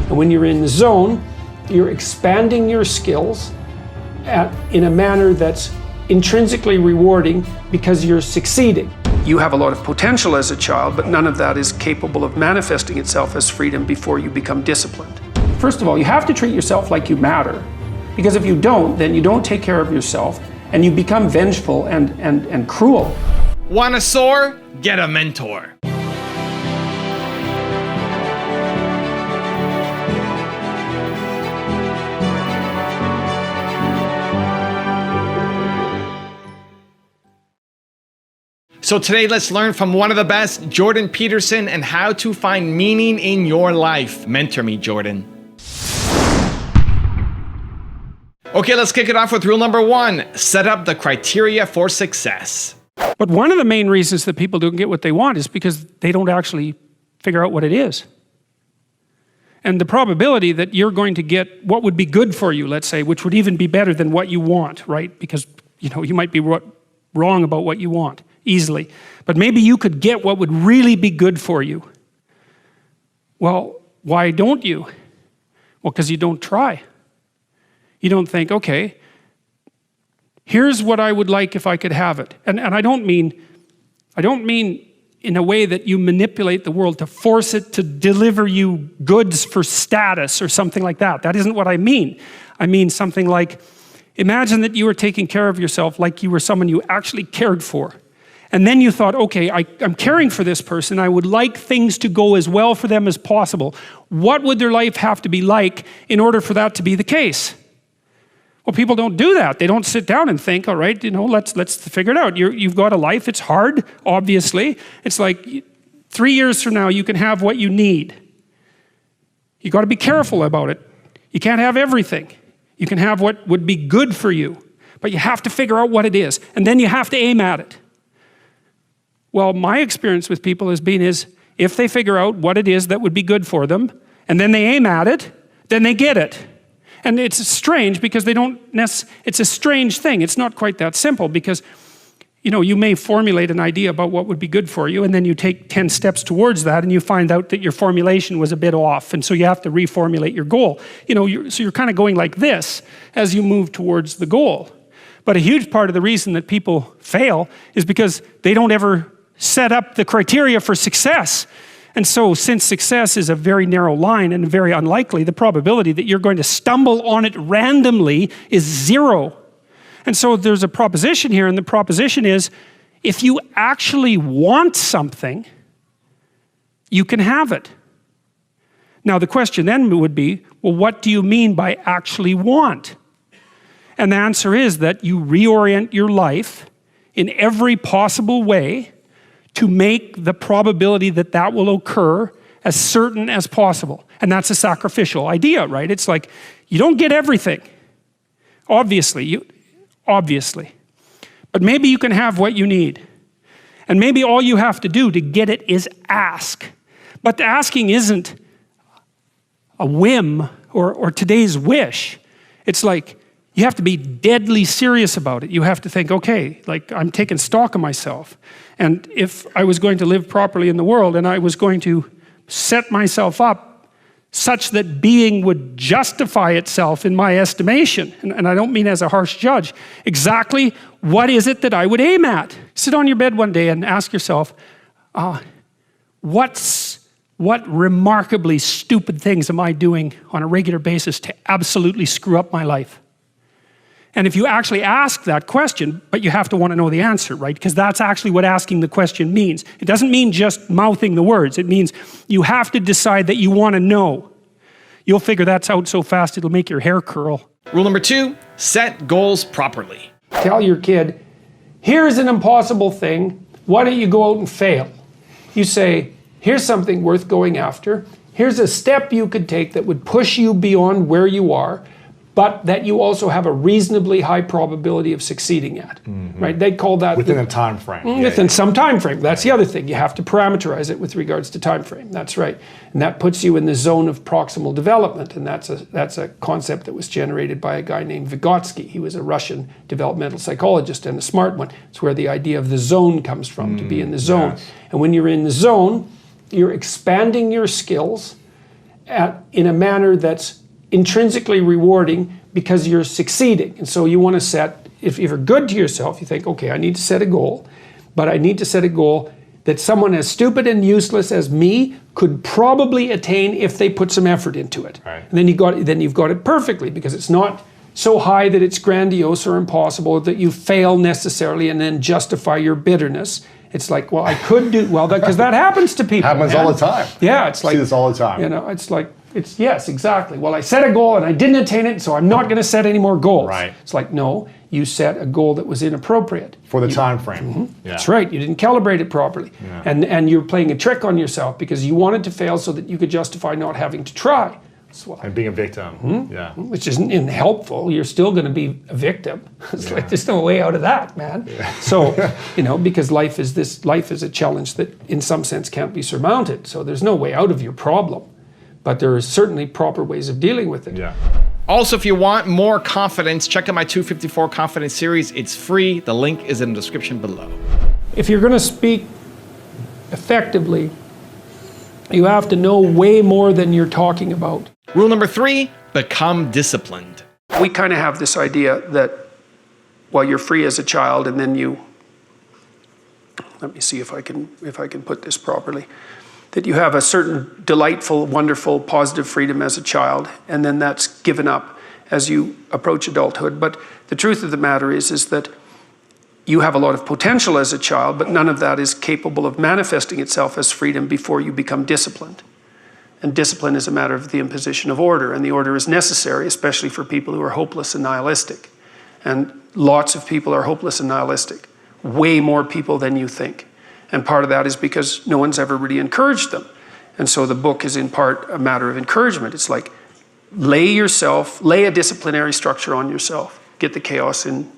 And when you're in the zone, you're expanding your skills in a manner that's intrinsically rewarding because you're succeeding. You have a lot of potential as a child, but none of that is capable of manifesting itself as freedom before you become disciplined. First of all, you have to treat yourself like you matter, because if you don't, then you don't take care of yourself and you become vengeful and cruel. Wanna soar? Get a mentor. So today, let's learn from one of the best, Jordan Peterson, and how to find meaning in your life. Mentor me, Jordan. Okay, let's kick it off with rule number 1. Set up the criteria for success. But one of the main reasons that people don't get what they want is because they don't actually figure out what it is. And the probability that you're going to get what would be good for you, let's say, which would even be better than what you want, right? Because, you might be wrong about what you want easily. But maybe you could get what would really be good for you. Well, why don't you? Well, because you don't try. You don't think, okay, here's what I would like if I could have it. And I don't mean in a way that you manipulate the world to force it to deliver you goods for status or something like that. That isn't what I mean. I mean something like, imagine that you were taking care of yourself like you were someone you actually cared for. And then you thought, okay, I'm caring for this person. I would like things to go as well for them as possible. What would their life have to be like in order for that to be the case? Well, people don't do that. They don't sit down and think, all right, let's figure it out. You've got a life. It's hard, obviously. It's like 3 years from now, you can have what you need. You got to be careful about it. You can't have everything. You can have what would be good for you, but you have to figure out what it is, and then you have to aim at it. Well, my experience with people has been if they figure out what it is that would be good for them, and then they aim at it, then they get it. And it's strange because it's a strange thing. It's not quite that simple because, you may formulate an idea about what would be good for you, and then you take 10 steps towards that, and you find out that your formulation was a bit off, and so you have to reformulate your goal. So you're kind of going like this as you move towards the goal. But a huge part of the reason that people fail is because they don't ever set up the criteria for success. And so since success is a very narrow line and very unlikely, the probability that you're going to stumble on it randomly is 0. And so there's a proposition here, and the proposition is, if you actually want something, you can have it. Now the question then would be, well, what do you mean by actually want? And the answer is that you reorient your life in every possible way to make the probability that that will occur as certain as possible. And that's a sacrificial idea, right? It's like, you don't get everything. Obviously. But maybe you can have what you need. And maybe all you have to do to get it is ask. But the asking isn't a whim or today's wish. It's like, you have to be deadly serious about it. You have to think, okay, like I'm taking stock of myself. And if I was going to live properly in the world and I was going to set myself up such that being would justify itself in my estimation, and I don't mean as a harsh judge, exactly what is it that I would aim at? Sit on your bed one day and ask yourself, what remarkably stupid things am I doing on a regular basis to absolutely screw up my life? And if you actually ask that question, but you have to want to know the answer, right? Because that's actually what asking the question means. It doesn't mean just mouthing the words. It means you have to decide that you want to know. You'll figure that out so fast it'll make your hair curl. Rule number 2, set goals properly. Tell your kid, here's an impossible thing. Why don't you go out and fail? You say, here's something worth going after. Here's a step you could take that would push you beyond where you are, but that you also have a reasonably high probability of succeeding at, right? They call that within a time frame. Within some time frame. That's the other thing. You have to parameterize it with regards to time frame. That's right, and that puts you in the zone of proximal development, and that's a concept that was generated by a guy named Vygotsky. He was a Russian developmental psychologist and a smart one. It's where the idea of the zone comes from, to be in the zone. Yes. And when you're in the zone, you're expanding your skills in a manner that's intrinsically rewarding because you're succeeding. And so you want to set, if you're good to yourself, you think, okay, I need to set a goal, but I need to set a goal that someone as stupid and useless as me could probably attain if they put some effort into it. Right. And then you've got it perfectly, because it's not so high that it's grandiose or impossible that you fail necessarily and then justify your bitterness. It's like, well, I could do well, because that happens to people. Happens all the time. Yeah, it's like, see this all the time. You know, it's like, yes, exactly. Well, I set a goal and I didn't attain it, so I'm not going to set any more goals. Right. It's like, no, you set a goal that was inappropriate. For the time frame. Yeah. That's right. You didn't calibrate it properly. Yeah. And you're playing a trick on yourself because you wanted to fail so that you could justify not having to try. And being a victim. Yeah. Which isn't helpful. You're still going to be a victim. It's like, there's no way out of that, man. Yeah. So, you know, because life is a challenge that in some sense can't be surmounted. So there's no way out of your problem. But there are certainly proper ways of dealing with it. Yeah. Also, if you want more confidence, check out my 254 Confidence series. It's free. The link is in the description below. If you're going to speak effectively, you have to know way more than you're talking about. Rule number 3, become disciplined. We kind of have this idea that, well, you're free as a child, and then let me see if I can put this properly, that you have a certain delightful, wonderful, positive freedom as a child, and then that's given up as you approach adulthood. But the truth of the matter is that you have a lot of potential as a child, but none of that is capable of manifesting itself as freedom before you become disciplined. And discipline is a matter of the imposition of order, and the order is necessary, especially for people who are hopeless and nihilistic. And lots of people are hopeless and nihilistic, way more people than you think. And part of that is because no one's ever really encouraged them. And so the book is in part a matter of encouragement. It's like, lay a disciplinary structure on yourself, get the chaos in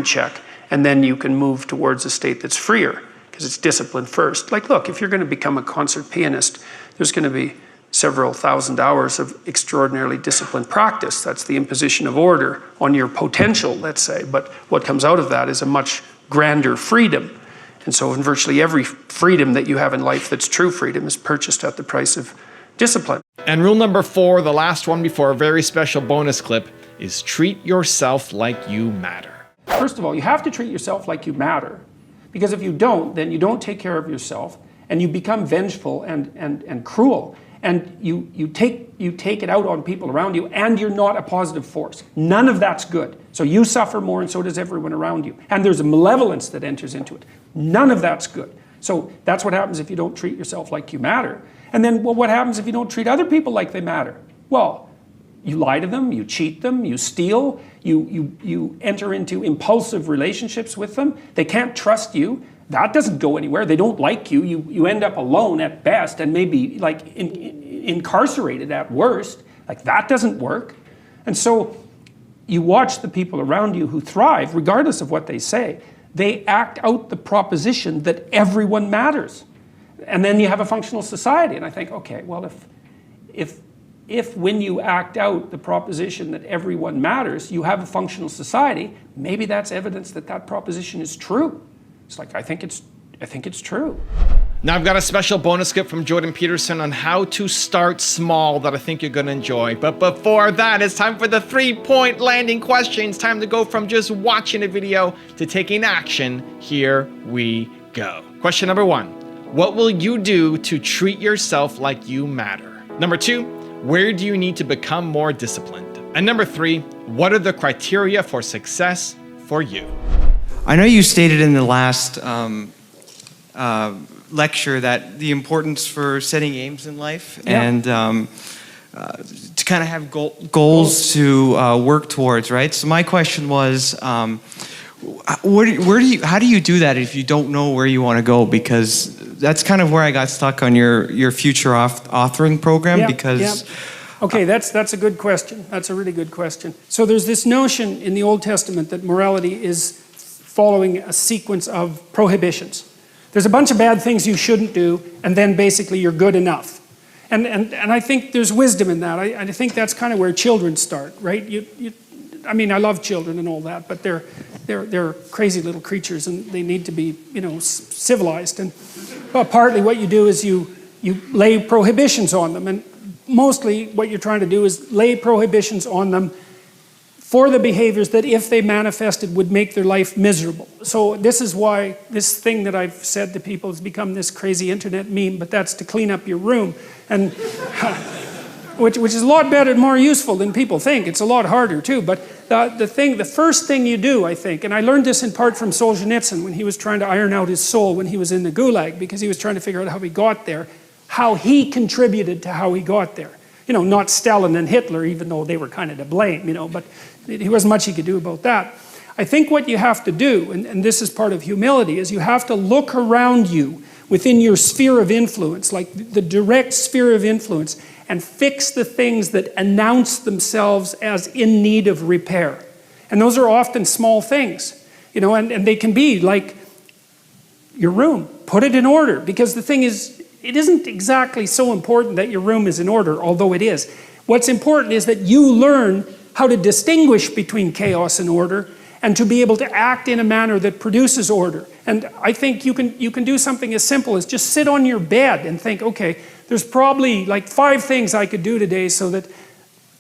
check, and then you can move towards a state that's freer, because it's discipline first. Like, look, if you're going to become a concert pianist, there's going to be several thousand hours of extraordinarily disciplined practice. That's the imposition of order on your potential, let's say. But what comes out of that is a much grander freedom. And so in virtually every freedom that you have in life that's true freedom is purchased at the price of discipline. And rule number 4, the last one before a very special bonus clip, is treat yourself like you matter. First of all, you have to treat yourself like you matter. Because if you don't, then you don't take care of yourself, and you become vengeful and cruel. And you take it out on people around you, and you're not a positive force. None of that's good. So you suffer more, and so does everyone around you. And there's a malevolence that enters into it. None of that's good. So that's what happens if you don't treat yourself like you matter. And then, well, what happens if you don't treat other people like they matter? Well, you lie to them, you cheat them, you steal, you enter into impulsive relationships with them. They can't trust you. That doesn't go anywhere. They don't like you. You end up alone at best, and maybe like incarcerated at worst. Like, that doesn't work. And so you watch the people around you who thrive, regardless of what they say. They act out the proposition that everyone matters. And then you have a functional society. And I think, okay, well, if when you act out the proposition that everyone matters, you have a functional society, maybe that's evidence that that proposition is true. It's like, I think it's true. Now I've got a special bonus clip from Jordan Peterson on how to start small that I think you're going to enjoy. But before that, it's time for the 3-point landing questions. Time to go from just watching a video to taking action. Here we go. Question number 1. What will you do to treat yourself like you matter? Number 2, where do you need to become more disciplined? And number 3, what are the criteria for success for you? I know you stated in the last lecture that the importance for setting aims in life and to kind of have goals to work towards, right? So my question was, how do you do that if you don't know where you want to go? Because that's kind of where I got stuck on your future authoring program. Okay, that's a good question. That's a really good question. So there's this notion in the Old Testament that morality is following a sequence of prohibitions. There's a bunch of bad things you shouldn't do, and then basically you're good enough. And I think there's wisdom in that. I think that's kind of where children start, right? I mean, I love children and all that, but they're crazy little creatures, and they need to be, civilized. And partly what you do is you lay prohibitions on them, and mostly what you're trying to do is lay prohibitions on them for the behaviors that, if they manifested, would make their life miserable. So this is why this thing that I've said to people has become this crazy internet meme, but that's to clean up your room. And which is a lot better and more useful than people think. It's a lot harder too, but the first thing you do, I think, and I learned this in part from Solzhenitsyn when he was trying to iron out his soul when he was in the Gulag, because he was trying to figure out how he got there, how he contributed to how he got there. You know, not Stalin and Hitler, even though they were kind of to blame, you know, but there wasn't much he could do about that. I think what you have to do, and this is part of humility, is you have to look around you within your sphere of influence, like the direct sphere of influence, and fix the things that announce themselves as in need of repair. And those are often small things, you know, and they can be like your room. Put it in order, because the thing is, it isn't exactly so important that your room is in order, although it is. What's important is that you learn how to distinguish between chaos and order, and to be able to act in a manner that produces order. And I think you can do something as simple as just sit on your bed and think, okay, there's probably like 5 things I could do today so that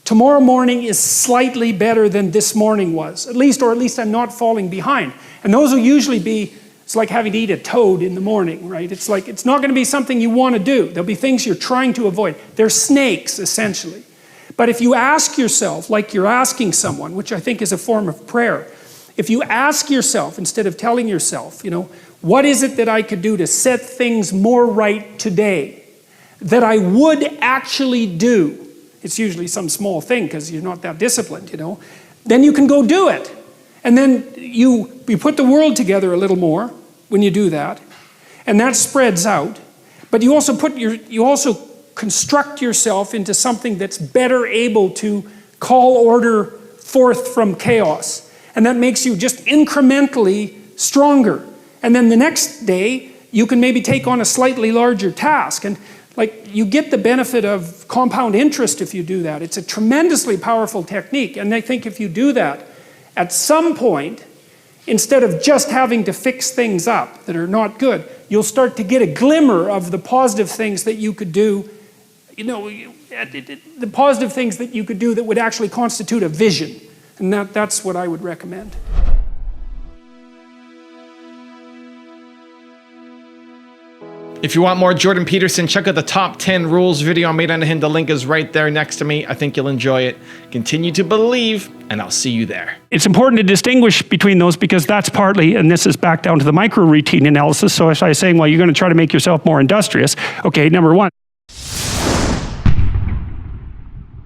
tomorrow morning is slightly better than this morning was, or at least I'm not falling behind. And those will usually be, it's like having to eat a toad in the morning, right? It's like, it's not going to be something you want to do. There'll be things you're trying to avoid. They're snakes, essentially. But if you ask yourself, like you're asking someone, which I think is a form of prayer, if you ask yourself, instead of telling yourself, you know, what is it that I could do to set things more right today that I would actually do? It's usually some small thing because you're not that disciplined, you know. Then you can go do it. And then you put the world together a little more when you do that. And that spreads out. But you also construct yourself into something that's better able to call order forth from chaos. And that makes you just incrementally stronger. And then the next day, you can maybe take on a slightly larger task. And like, you get the benefit of compound interest if you do that. It's a tremendously powerful technique. And I think if you do that, at some point, instead of just having to fix things up that are not good, you'll start to get a glimmer of the positive things that you could do, you know, the positive things that you could do that would actually constitute a vision. And that's what I would recommend. If you want more Jordan Peterson, check out the top 10 rules video I made on him. The link is right there next to me. I think you'll enjoy it. Continue to believe, and I'll see you there. It's important to distinguish between those, because that's partly, and this is back down to the micro routine analysis. So as I was saying, well, you're going to try to make yourself more industrious. Okay, number one.